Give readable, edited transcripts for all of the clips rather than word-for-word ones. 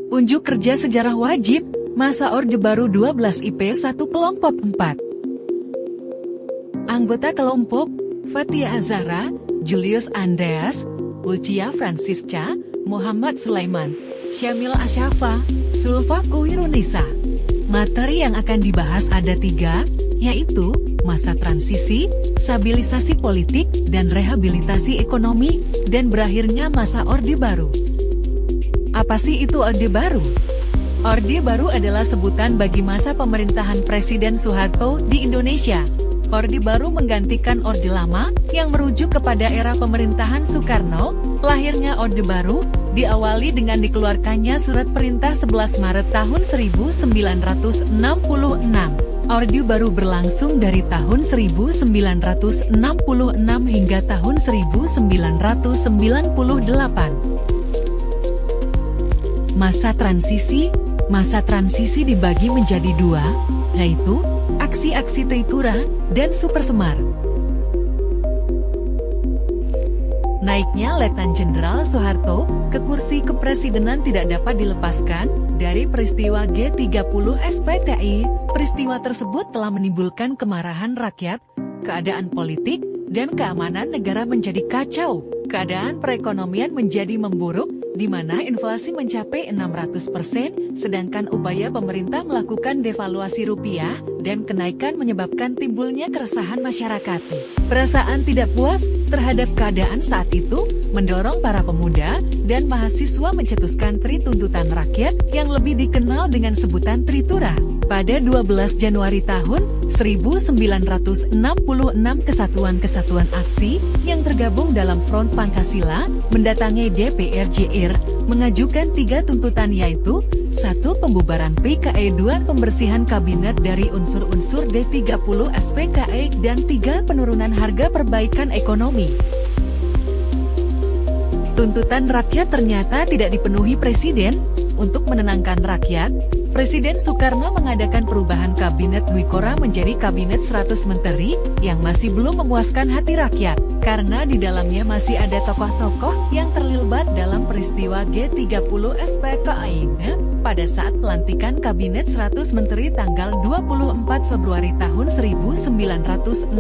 Unjuk kerja sejarah wajib, masa Orde Baru 12 IP 1 kelompok 4. Anggota kelompok, Fathia Azahra, Julius Andreas, Ulcia Francisca, Muhammad Sulaiman, Syamil Asyafa, Sulfa Kuwirunisa. Materi yang akan dibahas ada 3, yaitu masa transisi, stabilisasi politik, dan rehabilitasi ekonomi, dan berakhirnya masa Orde Baru. Apa sih itu Orde Baru? Orde Baru adalah sebutan bagi masa pemerintahan Presiden Soeharto di Indonesia. Orde Baru menggantikan Orde Lama yang merujuk kepada era pemerintahan Soekarno. Lahirnya Orde Baru diawali dengan dikeluarkannya Surat Perintah 11 Maret tahun 1966. Orde Baru berlangsung dari tahun 1966 hingga tahun 1998. Masa transisi dibagi menjadi 2, yaitu aksi-aksi Tritura dan Super Semar. Naiknya Letnan Jenderal Soeharto ke kursi kepresidenan tidak dapat dilepaskan dari peristiwa G30 SPKI. Peristiwa tersebut telah menimbulkan kemarahan rakyat, keadaan politik, dan keamanan negara menjadi kacau. Keadaan perekonomian menjadi memburuk, di mana inflasi mencapai 600%, sedangkan upaya pemerintah melakukan devaluasi rupiah dan kenaikan menyebabkan timbulnya keresahan masyarakat. Perasaan tidak puas terhadap keadaan saat itu mendorong para pemuda dan mahasiswa mencetuskan Tri Tuntutan Rakyat yang lebih dikenal dengan sebutan Tritura. Pada 12 Januari tahun 1966, kesatuan-kesatuan aksi yang tergabung dalam Front Pancasila mendatangi DPR JR mengajukan 3 tuntutan, yaitu 1. Pembubaran PKI, 2. Pembersihan kabinet dari unsur-unsur D30 SPKI, dan 3. Penurunan harga perbaikan ekonomi. Tuntutan rakyat ternyata tidak dipenuhi Presiden. Untuk menenangkan rakyat, Presiden Soekarno mengadakan perubahan Kabinet Dwi Kora menjadi Kabinet 100 Menteri yang masih belum memuaskan hati rakyat, karena di dalamnya masih ada tokoh-tokoh yang terlibat dalam peristiwa G30 SPKI. Pada saat pelantikan Kabinet 100 Menteri tanggal 24 Februari tahun 1966,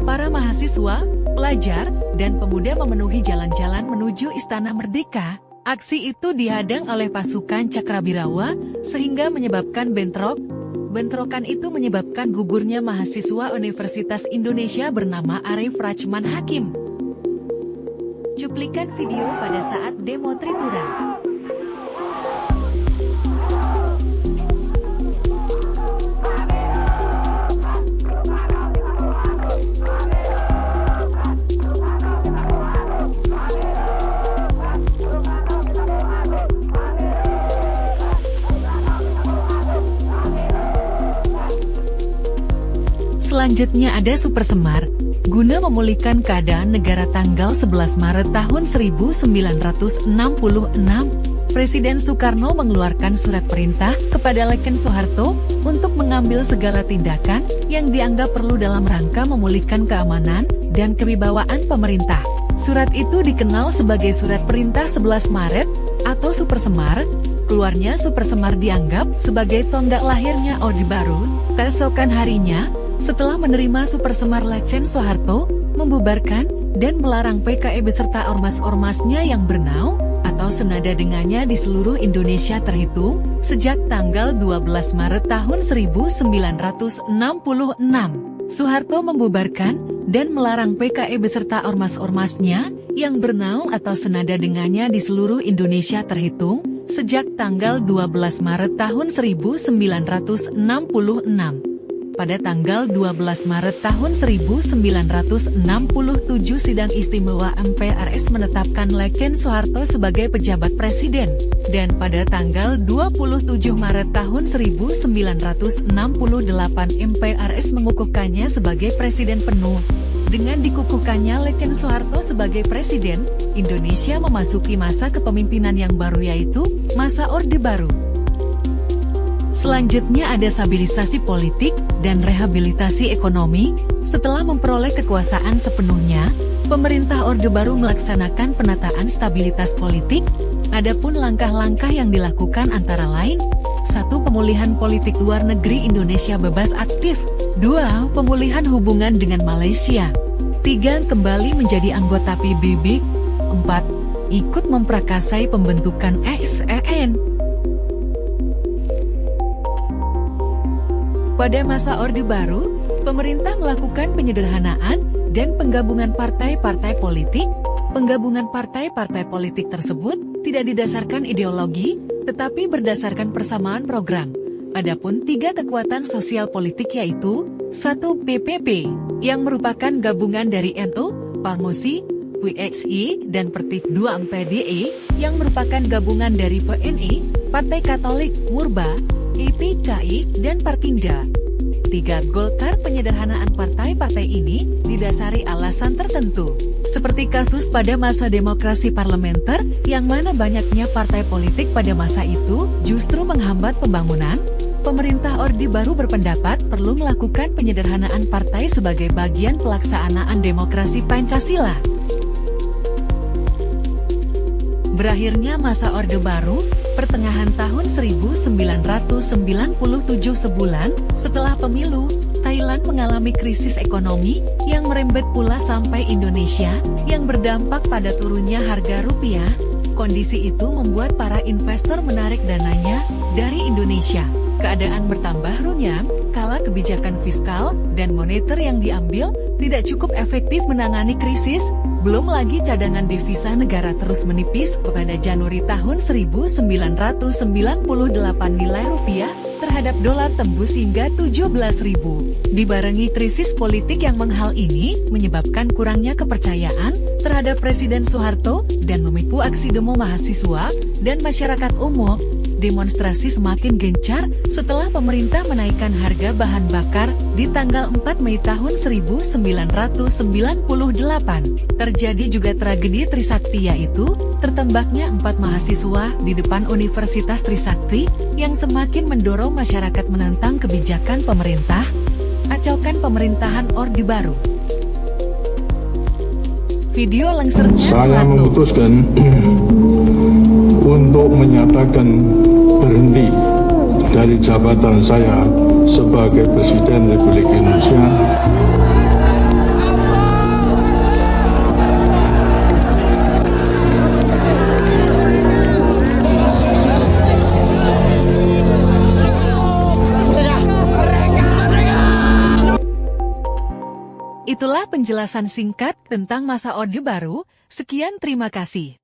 para mahasiswa, pelajar, dan pemuda memenuhi jalan-jalan menuju Istana Merdeka. Aksi itu dihadang oleh pasukan Cakrabirawa, sehingga menyebabkan bentrok. Bentrokan itu menyebabkan gugurnya mahasiswa Universitas Indonesia bernama Arif Rachman Hakim. Cuplikan video pada saat demo Tritura. Selanjutnya ada Super Semar. Guna memulihkan keadaan negara tanggal 11 Maret tahun 1966, Presiden Soekarno mengeluarkan surat perintah kepada Letnan Soeharto untuk mengambil segala tindakan yang dianggap perlu dalam rangka memulihkan keamanan dan kewibawaan pemerintah. Surat itu dikenal sebagai Surat Perintah 11 Maret atau Super Semar. Keluarnya Super Semar dianggap sebagai tonggak lahirnya Orde Baru. Keesokan harinya, setelah menerima Super Semar, Letnan Soeharto membubarkan dan melarang PKI beserta ormas-ormasnya yang bernaung atau senada dengannya di seluruh Indonesia terhitung sejak tanggal 12 Maret tahun 1966. Soeharto membubarkan dan melarang PKI beserta ormas-ormasnya yang bernaung atau senada dengannya di seluruh Indonesia terhitung sejak tanggal 12 Maret tahun 1966. Pada tanggal 12 Maret tahun 1967, Sidang Istimewa MPRS menetapkan Letnan Soeharto sebagai pejabat presiden. Dan pada tanggal 27 Maret tahun 1968, MPRS mengukuhkannya sebagai presiden penuh. Dengan dikukuhkannya Letnan Soeharto sebagai presiden, Indonesia memasuki masa kepemimpinan yang baru, yaitu masa Orde Baru. Selanjutnya ada stabilisasi politik dan rehabilitasi ekonomi. Setelah memperoleh kekuasaan sepenuhnya, pemerintah Orde Baru melaksanakan penataan stabilitas politik Adapun langkah-langkah yang dilakukan antara lain: 1. Pemulihan politik luar negeri Indonesia bebas aktif. 2. Pemulihan hubungan dengan Malaysia. 3. Kembali menjadi anggota PBB. 4. Ikut memprakarsai pembentukan ASEAN. Pada masa Orde Baru, pemerintah melakukan penyederhanaan dan penggabungan partai-partai politik. Penggabungan partai-partai politik tersebut tidak didasarkan ideologi, tetapi berdasarkan persamaan program. Adapun 3 kekuatan sosial politik yaitu: 1. PPP, yang merupakan gabungan dari NU, Parmosi, WXI, dan Pertif. 2. MPDE, yang merupakan gabungan dari PNI, Partai Katolik, Murba, IPKI, dan Parkinda. 3. Golkar. Penyederhanaan partai-partai ini didasari alasan tertentu, seperti kasus pada masa demokrasi parlementer, yang mana banyaknya partai politik pada masa itu justru menghambat pembangunan. Pemerintah Orde Baru berpendapat perlu melakukan penyederhanaan partai sebagai bagian pelaksanaan demokrasi Pancasila. Berakhirnya masa Orde Baru, pertengahan tahun 1997, sebulan setelah pemilu, Thailand mengalami krisis ekonomi yang merembet pula sampai Indonesia, yang berdampak pada turunnya harga rupiah. Kondisi itu membuat para investor menarik dananya dari Indonesia. Keadaan bertambah runyam, kala kebijakan fiskal dan moneter yang diambil tidak cukup efektif menangani krisis. Belum lagi cadangan devisa negara terus menipis. Pada Januari tahun 1998 nilai rupiah terhadap dolar tembus hingga 17.000. Dibarengi krisis politik yang menghal ini menyebabkan kurangnya kepercayaan terhadap Presiden Soeharto dan memicu aksi demo mahasiswa dan masyarakat umum. Demonstrasi semakin gencar setelah pemerintah menaikkan harga bahan bakar di tanggal 4 Mei tahun 1998. Terjadi juga tragedi Trisakti, yaitu tertembaknya 4 mahasiswa di depan Universitas Trisakti yang semakin mendorong masyarakat menentang kebijakan pemerintah. Acaukan pemerintahan Orde Baru. Video lengsernya saya memutuskan untuk menyatakan berhenti dari jabatan saya sebagai Presiden Republik Indonesia. Itulah penjelasan singkat tentang masa Orde Baru. Sekian, terima kasih.